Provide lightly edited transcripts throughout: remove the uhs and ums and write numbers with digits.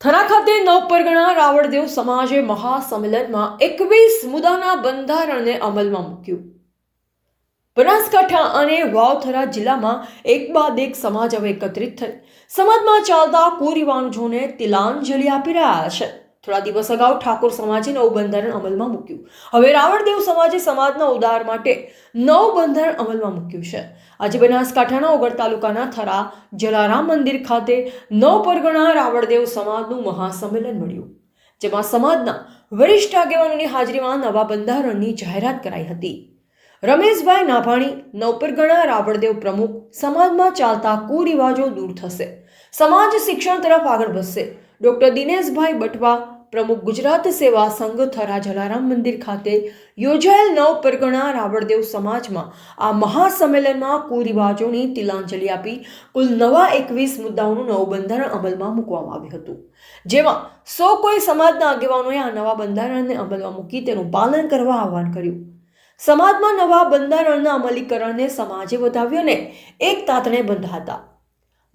થરા ખાતે નવપરગણા રાવળદેવ સમાજે મહાસંમેલનમાં 21 મુદ્દાના બંધારણને અમલમાં મૂક્યું। બનાસકાંઠા અને વાવથરા જિલ્લામાં એક બાદ એક સમાજ હવે એકત્રિત થઈ સમાજમાં ચાલતા કુરિવાજોને તિલાંજલિ આપી રહ્યા છે। થોડા દિવસ અગાઉ ઠાકોર સમાજે નવું બંધારણ અમલમાં મૂક્યું। હવે રાવળદેવ સમાજે સમાજના ઉદ્ધાર માટે નવું બંધારણ અમલમાં મૂક્યું છે। આજે બનાસકાંઠાના ઓગળ તાલુકાના થરા જલારામ મંદિર ખાતે નવપરગણા રાવળદેવ સમાજનું મહાસંમેલન મળ્યું, જેમાં સમાજના વરિષ્ઠ આગેવાનોની હાજરીમાં નવા બંધારણની જાહેરાત કરાઈ હતી। રમેશભાઈ નાભાણી, નવપરગણા રાવળદેવ પ્રમુખ, સમાજમાં ચાલતા કુરિવાજો દૂર થશે, સમાજ શિક્ષણ તરફ આગળ વધશે। ડોક્ટર દિનેશભાઈ બટવા, પ્રમુખ ગુજરાત સેવા સંઘ થરા જલારામ મંદિર ખાતે યોજાયેલ નવપરગણા રાવળદેવ સમાજમાં આ મહાસંમેલનમાં કુરિવાજોની તિલાંજલિ આપી કુલ નવા 21 મુદ્દાઓનું નવું બંધારણ અમલમાં મૂકવામાં આવ્યું હતું, જેમાં 100 કોઈ સમાજના આગેવાનોએ આ નવા બંધારણને અમલમાં મૂકી તેનું પાલન કરવા આહવાન કર્યું। સમાજમાં નવા બંધારણના અમલીકરણને સમાજે વધાવ્યો અને એક તાતણે બંધા હતા।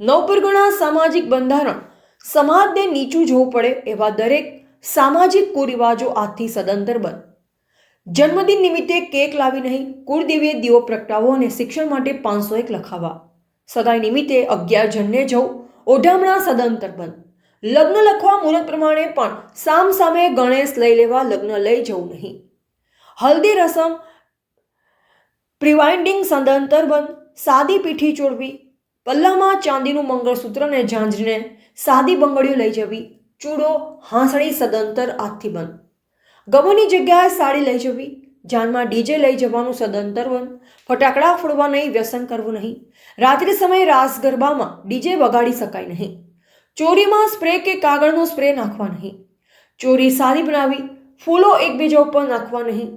નવપરગણા સામાજિક બંધારણ સમાજને નીચું જોવું પડે એવા દરેક સામાજિક કુરિવાજો આજથી સદંતર બંધ। જન્મદિન નિમિત્તે કેક લાવી નહીં, કુળદેવીએ દીવો પ્રગટાવો અને શિક્ષણ માટે 501 લખાવવા। સગાઈ નિમિત્તે 11 જણને જવું, ઓઢામણા સદંતર બંધ। લગ્ન લખવા મુહૂર્ત પ્રમાણે પણ સામ સામે ગણેશ લઈ લેવા, લગ્ન લઈ જવું નહીં। હલ્દી રસમ પ્રિવાઇન્ડિંગ સદંતર બંધ। સાદી પીઠી ચોડવી, પલ્લામાં ચાંદીનું મંગળસૂત્ર અને ઝાંઝરીને સાદી બંગડીઓ લઈ જવી, ચૂડો હાંસળી સદંતર આજથી બંધ। ગમોની જગ્યાએ સાડી લઈ જવી, જાનમાં ડીજે લઈ જવાનું સદંતર બંધ। ફટાકડા ફોડવા નહીં, વ્યસન કરવું નહીં। રાત્રિ સમયે રાસ ગરબામાં ડીજે વગાડી શકાય નહીં। ચોરીમાં સ્પ્રે કે કાગળનો સ્પ્રે નાખવા નહીં। ચોરી સાદી બનાવી, ફૂલો એકબીજા ઉપર નાખવા નહીં।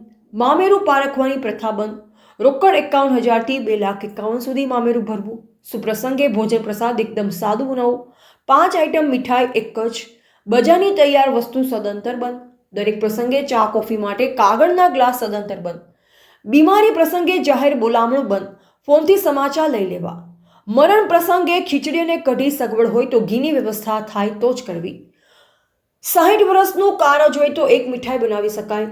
મામેરું પારખવાની પ્રથા બંધ। રોકડ 51,000 થી 2,51,000 સુધી મામેરું ભરવું। સુપ્રસંગે ભોજન પ્રસાદ એકદમ સાદું બનાવવું। 5 આઈટમ મીઠાઈ એક જ। બજારની તૈયાર વસ્તુ સદંતર બંધ। દરેક પ્રસંગે ચા કોફી માટે કાગળના ગ્લાસ સદંતર બંધ। બીમારી પ્રસંગે જાહેર બોલામણું બંધ। ફોનથી સમાચાર લઈ લેવા। મરણ પ્રસંગે ખીચડી અને કઢી સગવડ હોય તો ઘીની વ્યવસ્થા થાય તો જ કરવી। 60 વર્ષનું કારજ હોય તો એક મીઠાઈ બનાવી શકાય।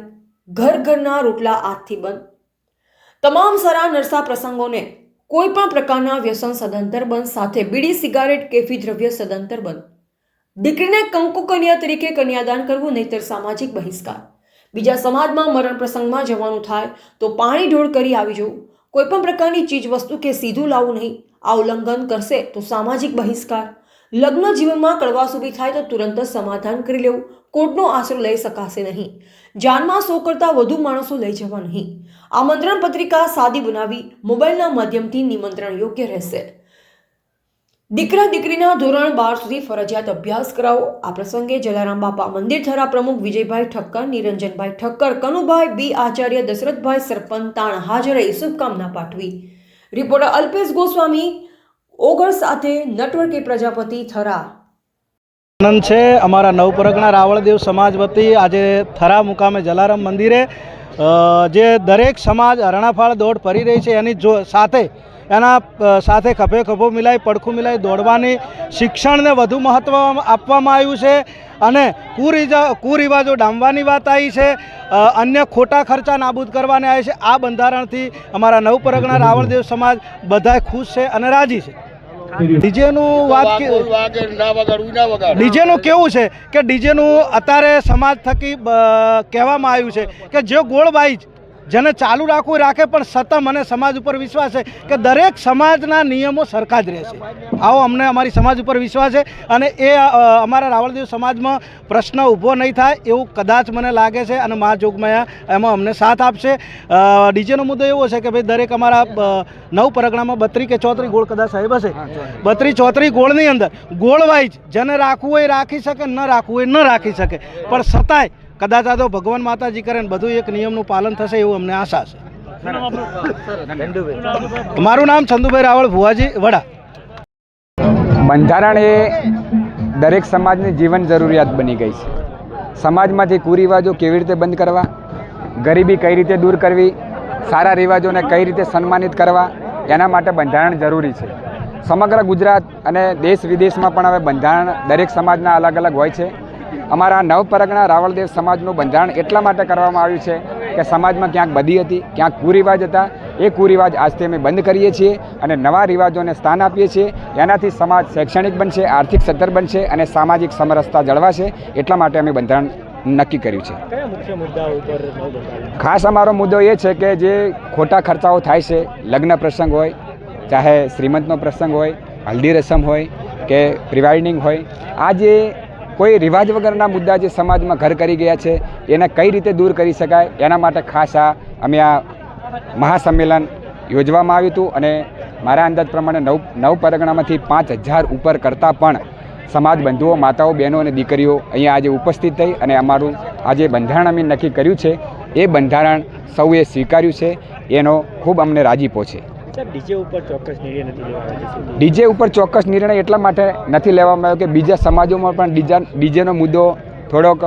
ઘર ઘરના રોટલા આજથી બંધ। તમામ સરા નરસા પ્રસંગોને કોઈ પણ પ્રકારના વ્યસન સદંતર બંધ, સાથે બીડી, સિગારેટ, કેફી દ્રવ્ય સદંતર બંધ। દીકરીને કંકુ કન્યા તરીકે કન્યાદાન કરવું, નહીતર સામાજિક બહિષ્કાર। બીજા સમાજમાં મરણ પ્રસંગમાં જવાનું થાય તો પાણી ઢોળ કરી આવી જવું। કોઈ પણ પ્રકારની ચીજ વસ્તુ કે સીધું લાવવું નહીં। આ ઉલ્લંઘન કરશે તો સામાજિક બહિષ્કાર। લગ્ન જીવનમાં કડવાશ ઊભી થાય તો તુરંત જ સમાધાન કરી લેવું। કોર્ટનો આશરો લઈ શકાશે નહીં। જાનમાં 100 કરતાં વધુ માણસો લઈ જવા નહીં। આમંત્રણ પત્રિકા સાદી બનાવી મોબાઈલના માધ્યમથી નિમંત્રણ યોગ્ય રહેશે। દીકરા દીકરીના ધોરણ 12 સુધી ફરજિયાત અભ્યાસ કરાવો। આ પ્રસંગે જલારામ બાપા મંદિર થરા પ્રમુખ વિજયભાઈ ઠક્કર, નિરંજનભાઈ ઠક્કર, કનુભાઈ બી આચાર્ય, દશરથભાઈ સરપંચ તાણ હાજર રહી શુભકામના પાઠવી। રિપોર્ટર અલ્પેશ ગોસ્વામી, ઓગળ સાથે નટવર કે પ્રજાપતિ, થરા। આનંદ છે અમારા નવપરગણા રાવળદેવ સમાજ વતી આજે થરા મુકામે જલારામ મંદિરે જે દરેક સમાજ હરણાફાળ દોડ ફરી રહી છે એની એના સાથે ખભે ખભો મિલાઈ, પડખું મિલાઈ દોડવાની, શિક્ષણને વધુ મહત્ત્વ આપવામાં આવ્યું છે અને કુરિવાજો ડામવાની વાત આવી છે। અન્ય ખોટા ખર્ચા નાબૂદ કરવાને આવી છે। આ બંધારણથી અમારા નવપરગણા રાવળદેવ સમાજ બધાય ખુશ છે અને રાજી છે। ડીજેનું કેવું છે કે ડીજેનું અત્યારે સમાજ થકી કહેવામાં આવ્યું છે કે જે ગોળબાઈ જેને ચાલુ રાખવું રાખે, પણ છતાં મને સમાજ ઉપર વિશ્વાસ છે કે દરેક સમાજના નિયમો સરખા જ રહેશે। આવો અમને અમારી સમાજ ઉપર વિશ્વાસ છે અને એ અમારા રાવળદેવ સમાજમાં પ્રશ્ન ઊભો નહીં થાય એવું કદાચ મને લાગે છે અને મા જોગમાયા એમાં અમને સાથ આપશે। ડીજેનો મુદ્દો એવો છે કે ભાઈ દરેક અમારા નવપરગણામાં 32 કે 34 ગોળ કદાચ સાહેબ હશે। 32 34 ગોળની અંદર ગોળ વાઇઝ જેને રાખવું હોય રાખી શકે, ન રાખવું હોય ન રાખી શકે, પણ છતાંય કદાચ આ તો ભગવાન માતાજી કરે ને બધું એક નિયમનું પાલન થશે એવું અમને આશા છે। મારું નામ ચંદુભાઈ રાવળ, ભુવાજી, વડા। બંધારણ એ દરેક સમાજની જીવન જરૂરિયાત બની ગઈ છે। સમાજમાંથી કુરિવાજો કેવી રીતે બંધ કરવા, ગરીબી કઈ રીતે દૂર કરવી, સારા રિવાજોને કઈ રીતે સન્માનિત કરવા, એના માટે બંધારણ જરૂરી છે। સમગ્ર ગુજરાત અને દેશ વિદેશમાં પણ હવે બંધારણ દરેક સમાજના અલગ અલગ હોય છે. અમારા નવપરગણા રાવળદેવ સમાજનું બંધારણ એટલા માટે કરવામાં આવ્યું છે કે સમાજમાં ક્યાંક બદી હતી, ક્યાંક કુરિવાજ હતા. એ કુરિવાજ આજથી અમે બંધ કરીએ છીએ અને નવા રિવાજોને સ્થાન આપીએ છીએ. એનાથી સમાજ શૈક્ષણિક બનશે, આર્થિક સદ્ધર બનશે અને સામાજિક સમરસતા જળવાશે. એટલા માટે અમે બંધારણ નક્કી કર્યું છે. કયા મુખ્ય મુદ્દાઓ ઉપર નવું બંધારણ? ખાસ અમારો મુદ્દો એ છે કે જે ખોટા ખર્ચાઓ થાય છે, લગ્ન પ્રસંગ હોય, ચાહે શ્રીમંતનો પ્રસંગ હોય, હલ્દી રસમ હોય કે પ્રિવાઇડિંગ હોય, આ જે કોઈ રિવાજ વગરના મુદ્દા જે સમાજમાં ઘર કરી ગયા છે એને કઈ રીતે દૂર કરી શકાય એના માટે ખાસ અમે આ મહાસંમેલન યોજવામાં આવ્યું હતું. અને મારા અંદાજ પ્રમાણે નવ પરગણામાંથી 5000 ઉપર કરતાં પણ સમાજ બંધુઓ, માતાઓ, બહેનો અને દીકરીઓ અહીંયા આજે ઉપસ્થિત થઈ અને અમારું આજે બંધારણ અમે નક્કી કર્યું છે એ બંધારણ સૌએ સ્વીકાર્યું છે. એનો ખૂબ અમને રાજીપો છે. ડીજે ઉપર ચોક્કસ નિર્ણય નથી લેવામાં ડીજે ઉપર ચોક્કસ નિર્ણય એટલા માટે નથી લેવામાં આવ્યો કે બીજા સમાજોમાં પણ ડીજેનો મુદ્દો થોડોક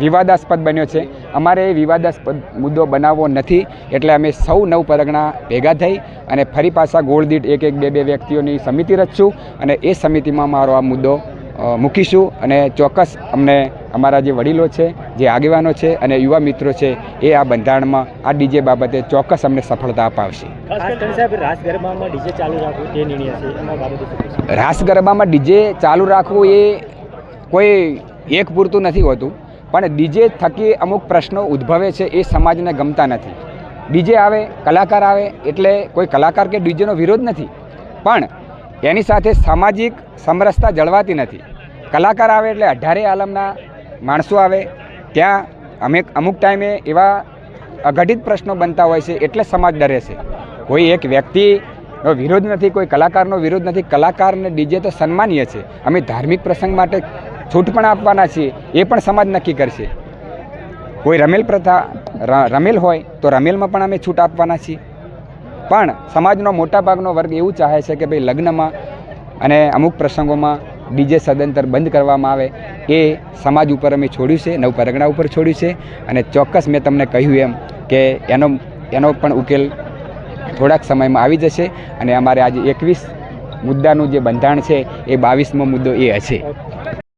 વિવાદાસ્પદ બન્યો છે. અમારે એ વિવાદાસ્પદ મુદ્દો બનાવવો નથી. એટલે અમે સૌ નવ પરગણા ભેગા થઈ અને ફરી પાછા ગોળદીઠ 1-1, 2-2 વ્યક્તિઓની સમિતિ રચશું અને એ સમિતિમાં મારો આ મુદ્દો મૂકીશું. અને ચોક્કસ અમને અમારા જે વડીલો છે, જે આગેવાનો છે અને યુવા મિત્રો છે એ આ બંધારણમાં આ ડીજે બાબતે ચોક્કસ અમને સફળતા અપાવશે. ખાસ કરીને સાહેબ રાસ ગરબામાં ડીજે ચાલુ રાખવું તે નિર્ણય છે, એના બાબતે શું કહેશો? રાસ ગરબામાં ડીજે ચાલુ રાખવું એ કોઈ એક પૂરતું નથી હોતું, પણ ડીજે થકી અમુક પ્રશ્નો ઉદ્ભવે છે એ સમાજને ગમતા નથી. ડીજે આવે, કલાકાર આવે એટલે કોઈ કલાકાર કે ડીજેનો વિરોધ નથી, પણ એની સાથે સામાજિક સમરસતા જળવાતી નથી. કલાકાર આવે એટલે 18 આલમના માણસો આવે, ત્યાં અમુક ટાઈમે એવા અઘટિત પ્રશ્નો બનતા હોય છે એટલે સમાજ ડરે છે. કોઈ એક વ્યક્તિનો વિરોધ નથી, કોઈ કલાકારનો વિરોધ નથી. કલાકારને ડીજે તો સન્માનીય છે. અમે ધાર્મિક પ્રસંગ માટે છૂટ પણ આપવાના છીએ, એ પણ સમાજ નક્કી કરશે. કોઈ રમેલ પ્રથા રમેલ હોય તો રમેલમાં પણ અમે છૂટ આપવાના છીએ. પણ સમાજનો મોટાભાગનો વર્ગ એવું ચાહે છે કે ભાઈ લગ્નમાં અને અમુક પ્રસંગોમાં ડીજે સદંતર બંધ કરવામાં આવે. એ સમાજ ઉપર અમે છોડ્યું છે, નવ પરગણા ઉપર છોડ્યું છે. અને ચોક્કસ મેં તમને કહ્યું એમ કે એનો પણ ઉકેલ થોડાક સમયમાં આવી જશે. અને અમારે આજે 21 મુદ્દાનું જે બંધારણ છે એ 22મો મુદ્દો એ હશે.